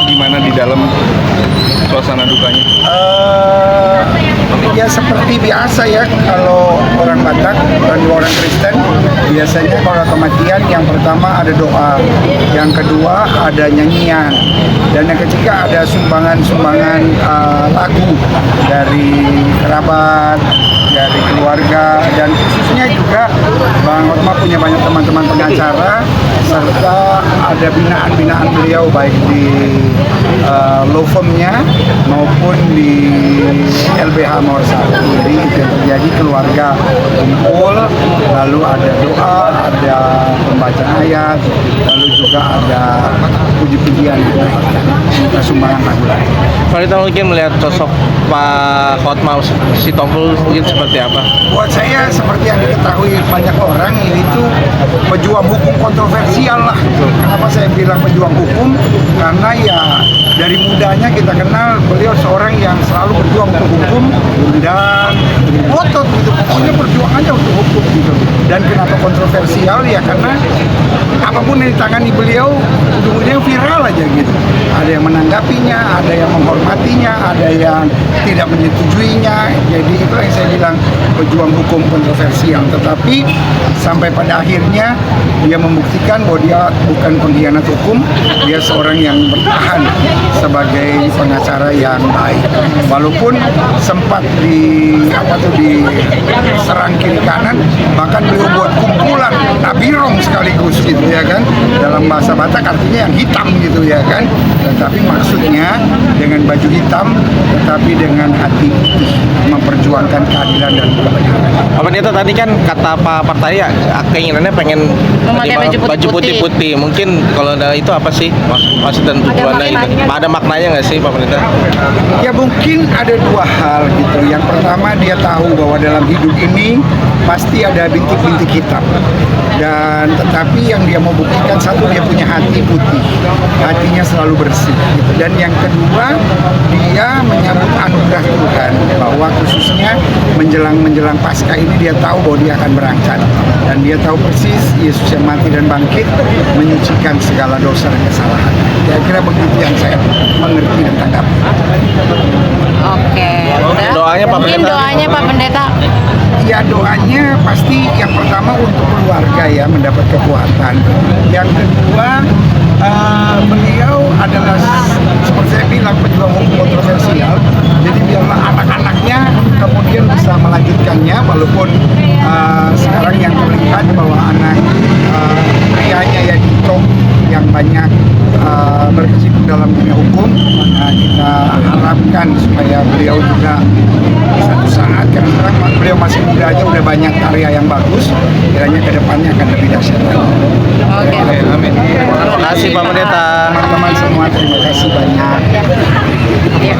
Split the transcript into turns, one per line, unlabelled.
gimana di dalam suasana dukanya?
Ya seperti biasa ya, kalau orang Batak dan orang Kristen biasanya kalau kematian yang pertama ada doa, yang kedua ada nyanyian, dan yang ketiga ada sumbangan-sumbangan lagu dari kerabat, dari keluarga, dan khususnya juga Bang Hotma punya banyak teman-teman pengacara, serta ada binaan-binaan beliau baik di law firm-nya maupun di LBH Mawar Satu. Jadi itu yang terjadi, keluarga kumpul, lalu ada doa, ada pembacaan ayat, lalu juga ada puji-pujian, sumbangan lagu.
Kalau kita mungkin melihat sosok Pak Hotma Sitompul mungkin seperti apa?
Buat saya seperti yang diketahui banyak orang, itu pejuang hukum kontroversial lah. Kenapa saya bilang pejuang hukum? Karena ya dari mudanya kita kenal beliau seorang yang selalu berjuang untuk hukum dan otot gitu. Pokoknya berjuang aja untuk hukum gitu. Dan kenapa kontroversial? Ya karena apapun yang ditangani beliau ujung-ujungnya viral aja gitu. Ada yang menanggapinya, ada yang menghormatinya, ada yang tidak menyetujuinya. Jadi itu yang saya bilang pejuang hukum kontroversial. Tetapi sampai pada akhirnya dia membuktikan bahwa dia bukan pengkhianat hukum, dia seorang yang bertahan sebagai pengacara yang baik. Walaupun sempat diserang kiri kanan, bahkan beliau buat kumpulan nabirong sekaligus gitu ya kan, dalam bahasa Batak artinya yang hitam gitu ya kan, tetapi maksudnya dengan baju hitam tetapi dengan hati putih memperjuangkan keadilan dan kebenaran.
Apa itu tadi kan kata Pak Partai ya, keinginannya pengen
memakai baju
putih-putih. Mungkin kalau ada itu apa sih maksud dan tujuannya itu? Ada maknanya nggak sih Pak Pendeta?
Ya mungkin ada dua hal gitu. Yang pertama dia tahu bahwa dalam hidup ini pasti ada bintik-bintik hitam. Dan tetapi yang dia mau buktikan, satu, dia punya hati putih, hatinya selalu bersih gitu. Dan yang kedua, dia menyambut anugerah Tuhan, bahwa khususnya menjelang Paskah ini dia tahu bahwa dia akan berangkat, dan dia tahu persis Yesus yang mati dan bangkit menyucikan segala dosa dan kesalahan. Kira-kira begitu yang saya mengerti dan tanggapi.
Oke.
Doanya Pak
Mungkin
Pendeta.
doanya Pak Pendeta.
Ya doanya pasti yang pertama untuk keluarga ya, mendapat kekuatan. Yang kedua, beliau adalah seperti saya bilang pejuang hukum kontroversial. Jadi biarlah anak-anaknya kemudian bisa melanjutkannya, walaupun sekarang yang terlihat bahwa anak prianya ya Dito yang banyak berkecimpung dalam dunia hukum. Kita harapkan supaya beliau juga satu saat, karena sekarang beliau masih muda aja udah banyak karya yang bagus, kiranya kedepannya akan lebih dahsyat lagi.
Oke.
Amin. Terima kasih Pak Pendeta.
Teman-teman semua terima kasih banyak.
Ya.